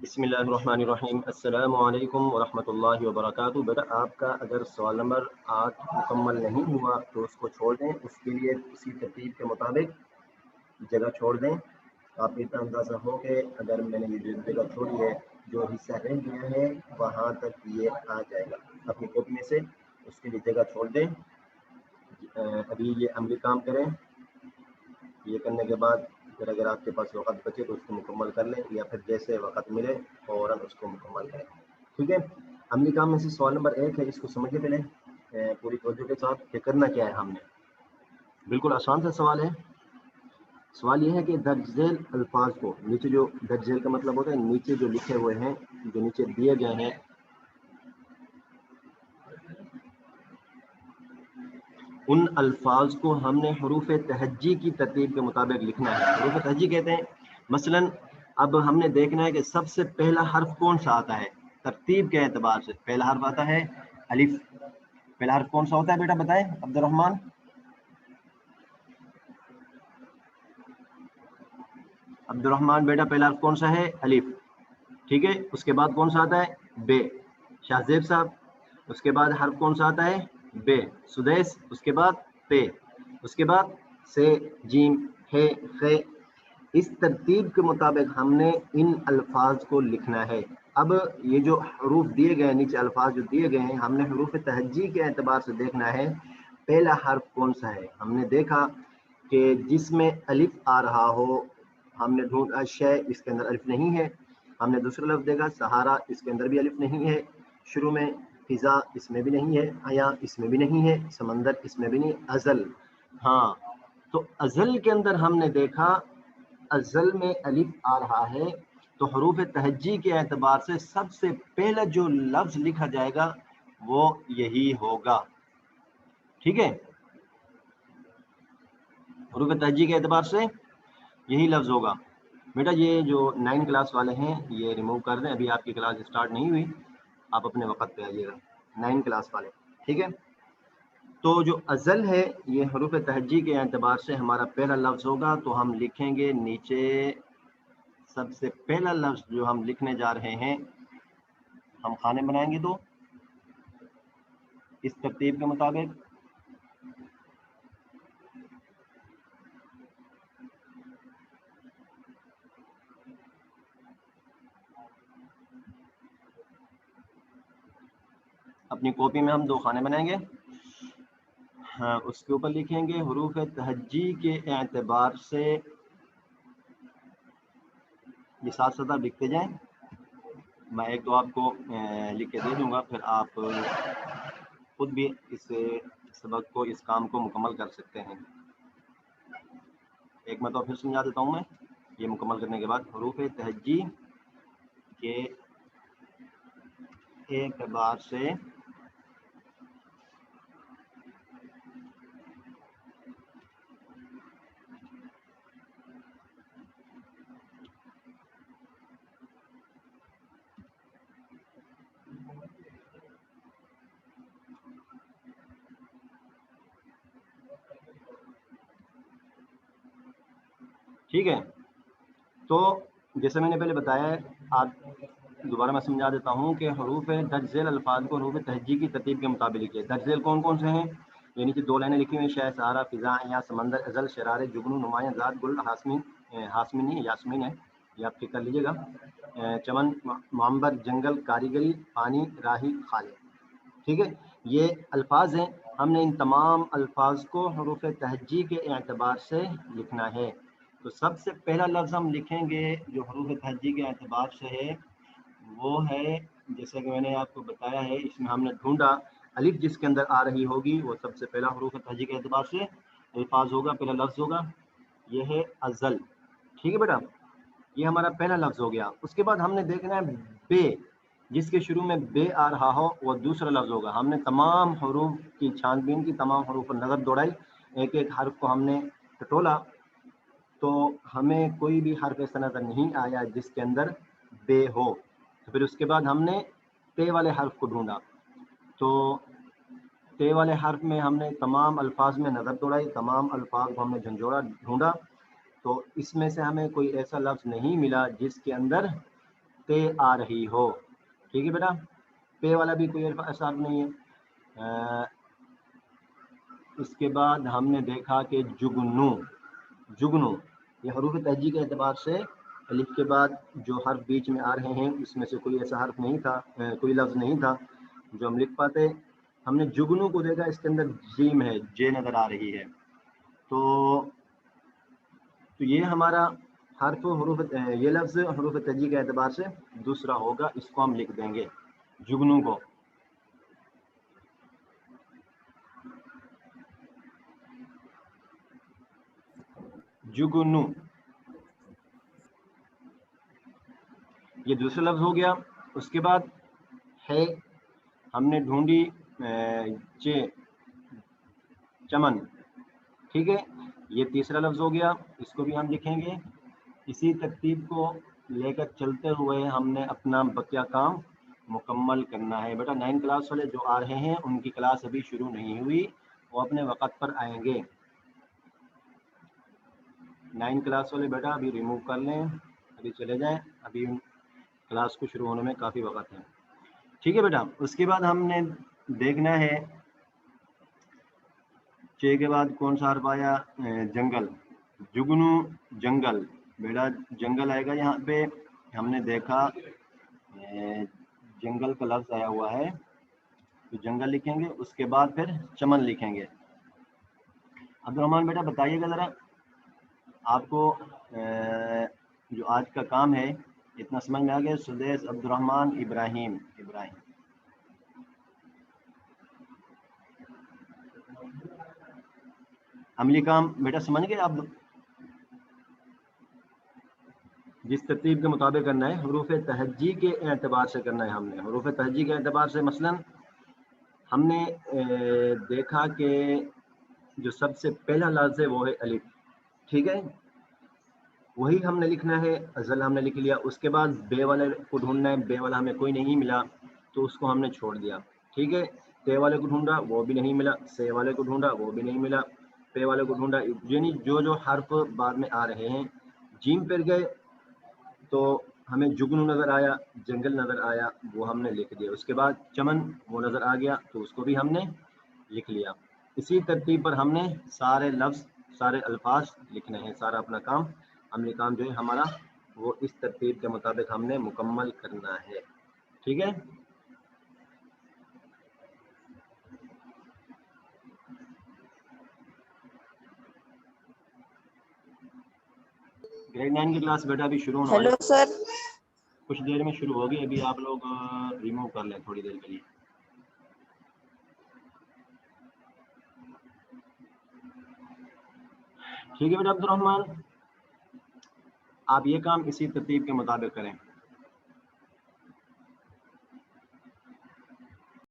बिस्मिल्लाहिर्रहमानिर्रहीम। अस्सलामु अलैकुम वरहमतुल्लाहि वबरकातुहू। बेटा आपका अगर सवाल नंबर 8 मुकम्मल नहीं हुआ तो उसको छोड़ दें, उसके लिए उसी तरतीब के मुताबिक जगह छोड़ दें। आप इतना अंदाज़ा हो कि अगर मैंने ये जगह छोड़ी है, जो हिस्सा रह गया है वहाँ तक ये आ जाएगा। अपनी कॉपी में से उसके लिए जगह छोड़ दें। अभी ये अमली काम करें। ये करने के बाद फिर अगर आपके पास वक़्त बचे तो उसको मुकम्मल कर लें, या फिर जैसे वक़्त मिले फ़ौरन उसको मुकम्मल करें। ठीक है। अमली काम में से सवाल नंबर 1 है, इसको समझिए पहले पूरी तवज्जो के साथ कि करना क्या है हमने। बिल्कुल आसान सा सवाल है। सवाल ये है कि दर्ज झेल अल्फाज को, नीचे जो दर्ज झेल का मतलब होता है नीचे जो लिखे हुए हैं, जो नीचे दिए गए हैं, उन अल्फाज को हमने हरूफ तहज्जी की तरतीब के मुताबिक लिखना है। हरूफ तहज्जी कहते हैं, मसलन अब हमने देखना है कि सबसे पहला हर्फ कौन सा आता है। तरतीब के एतबार से पहला हर्फ आता है अलिफ। पहला हर्फ कौन सा होता है बेटा, बताएं अब्दुर्रहमान। अब्दुर्रहमान बेटा पहला हर्फ कौन सा है, अलिफ। ठीक है। उसके बाद कौन सा आता है, बे। शाहजेब साहब, उसके बाद हर्फ कौन सा आता है, बे। सुदैस, उसके बाद पे, उसके बाद से, जीम, हे, खे। इस तरतीब के मुताबिक हमने इन अल्फाज को लिखना है। अब ये जो हरूफ दिए गए, नीचे अल्फाज जो दिए गए हैं, हमने हरूफ तहज्जी के एतबार से देखना है पहला हर्फ कौन सा है। हमने देखा कि जिसमें अलिफ आ रहा हो, हमने ढूंढा शय, इसके अंदर अलिफ नहीं है। हमने दूसरा लफ्ज़ देखा सहारा, इसके अंदर भी अलिफ नहीं है। शुरू में फिजा, इसमें भी नहीं है। हया, इसमें भी नहीं है। समंदर, इसमें भी नहीं। अजल, हाँ, तो अजल के अंदर हमने देखा अजल में अलिफ आ रहा है, तो हरूफ तहज्जी के एतबार से सबसे पहला जो लफ्ज़ लिखा जाएगा वो यही होगा। ठीक है। हरूफ तहज्जी के एतबार से यही लफ्ज़ होगा। बेटा ये जो 9 क्लास वाले हैं ये रिमूव कर दें, अभी आपकी क्लास स्टार्ट नहीं हुई, आप अपने वक़्त पे आइएगा 9 क्लास वाले। ठीक है। तो जो अज़ल है ये हरूफ तहज्जी के एतबार से हमारा पहला लफ्ज़ होगा, तो हम लिखेंगे नीचे सबसे पहला लफ्ज़ जो हम लिखने जा रहे हैं, हम खाने बनाएंगे दो इस तरतीब के मुताबिक। अपनी कॉपी में हम 2 खाने बनाएंगे। हाँ, उसके ऊपर लिखेंगे हरूफ तहज्जी के एतबार से, ये साथ साथ लिखते जाएं। मैं एक दो आपको लिख के दे दूंगा, फिर आप खुद भी इस सबक को, इस काम को मुकम्मल कर सकते हैं। एक मैं तो फिर समझा देता हूँ मैं, ये मुकम्मल करने के बाद हरूफ तहज्जी के एतबार से ठीक है। तो जैसे मैंने पहले बताया है, आप दोबारा मैं समझा देता हूँ कि हरूफ दर्ज झेल अल्फाज को हरूफ तहज्जी की तरतीब के मुताबिक लिखिए। दर्ज झेल कौन कौन से हैं, ये नीचे 2 लाइनें लिखी हुई हैं, शय, सहारा, फिजा, या, समंदर, अजल, शरारे, जुगनू, नुमाया, ज़ात, गुल, हासमीन, हासमीन नहीं यासमीन है, ये आप ठीक कर लीजिएगा। चमन, मांबर, जंगल, कारीगरी, पानी, राही, खाले। ठीक है। ये अल्फाज हैं, हमने इन तमाम अल्फाज को हरूफ तहज्जी के एतबार से लिखना है। तो सबसे पहला लफ्ज़ हम लिखेंगे जो हरूफ तहज्जी के एतबार से है, वो है, जैसे कि मैंने आपको बताया है, इसमें हमने ढूंढा अलिफ जिसके अंदर आ रही होगी वो सबसे पहला हरूफ तहज्जी के एतबार से अल्फाज होगा, पहला लफ्ज़ होगा, ये है अज़ल। ठीक है बेटा, ये हमारा पहला लफ्ज़ हो गया। उसके बाद हमने देखना है बे, जिसके शुरू में बे आ रहा हो वो दूसरा लफ्ज़ होगा। हमने तमाम हरूफ की छानबीन की, तमाम हरूफ पर नज़र दौड़ाई, एक एक हर्फ को हमने टटोला, तो हमें कोई भी हर्फ ऐसा नज़र नहीं आया जिसके अंदर बे हो। तो फिर उसके बाद हमने ते वाले हर्फ को ढूंढा, तो ते वाले हर्फ में हमने तमाम अल्फाज में नज़र दौड़ाई, तमाम अल्फाज को हमने झंझोड़ा, ढूंढा, तो इसमें से हमें कोई ऐसा लफ्ज़ नहीं मिला जिसके अंदर تے آ رہی ہو. ٹھیک ہے بیٹا, پے والا بھی کوئی ایسا حرف نہیں ہے. اس کے بعد ہم نے دیکھا کہ جگنو, جگنو یہ حروف تہجی کے اعتبار سے الف کے بعد جو حرف بیچ میں آ رہے ہیں اس میں سے کوئی ایسا حرف نہیں تھا, کوئی لفظ نہیں تھا جو ہم لکھ پاتے. ہم نے جگنو کو دیکھا, اس کے اندر جیم ہے, جے نظر آ رہی ہے. تو یہ ہمارا حرف حروف, یہ لفظ حروف تہجی کے اعتبار سے دوسرا ہوگا, اس کو ہم لکھ دیں گے جگنو کو. جگنو یہ دوسرا لفظ ہو گیا. اس کے بعد ہے ہم نے ڈھونڈی چمن. ٹھیک ہے, یہ تیسرا لفظ ہو گیا, اس کو بھی ہم لکھیں گے. اسی ترتیب کو لے کر چلتے ہوئے ہم نے اپنا بقیہ کام مکمل کرنا ہے. بیٹا 9 کلاس والے جو آ رہے ہیں ان کی کلاس ابھی شروع نہیں ہوئی, وہ اپنے وقت پر آئیں گے. 9 کلاس والے بیٹا ابھی ریموو کر لیں, ابھی چلے جائیں, ابھی کلاس کو شروع ہونے میں کافی وقت ہے. ٹھیک ہے بیٹا. اس کے بعد ہم نے دیکھنا ہے چے کے بعد کون سا حرف آیا, جنگل. جگنو جنگل, بیٹا جنگل آئے گا یہاں پہ. ہم نے دیکھا جنگل کا لفظ آیا ہوا ہے تو جنگل لکھیں گے. اس کے بعد پھر چمن لکھیں گے. عبد الرحمان بیٹا بتائیے گا ذرا, آپ کو جو آج کا کام ہے اتنا سمجھ میں آ گیا؟ سدیس عبد الرحمان ابراہیم عملی کام بیٹا سمجھ گئے آپ؟ جس ترتیب کے مطابق کرنا ہے, حروف تہجی کے اعتبار سے کرنا ہے. ہم نے حروف تہجی کے اعتبار سے مثلا ہم نے دیکھا کہ جو سب سے پہلا لفظ ہے وہ ہے الف. ٹھیک ہے, وہی ہم نے لکھنا ہے. ازل ہم نے لکھ لیا. اس کے بعد بے والے کو ڈھونڈنا ہے, بے والا ہمیں کوئی نہیں ملا تو اس کو ہم نے چھوڑ دیا. ٹھیک ہے, تے والے کو ڈھونڈا وہ بھی نہیں ملا, سے والے کو ڈھونڈا وہ بھی نہیں ملا, پے والے کو ڈھونڈا. یعنی جو حرف بعد میں آ رہے ہیں, جیم پر گئے تو ہمیں جگنو نظر آیا, جنگل نظر آیا, وہ ہم نے لکھ دیا. اس کے بعد چمن وہ نظر آ گیا تو اس کو بھی ہم نے لکھ لیا. اسی ترتیب پر ہم نے سارے لفظ, سارے الفاظ لکھنے ہیں. سارا اپنا کام, عملی کام جو ہے ہمارا وہ اس ترتیب کے مطابق ہم نے مکمل کرنا ہے. ٹھیک ہے, گریڈ 9 کی کلاس بیٹا ابھی شروع ہونے والی, ہیلو سر. کچھ دیر میں شروع ہوگی. ابھی آپ لوگ ریموو کر لیں تھوڑی دیر کے لیے. ٹھیک ہے بیٹا عبد الرحمان, آپ یہ کام اسی ترتیب کے مطابق کریں.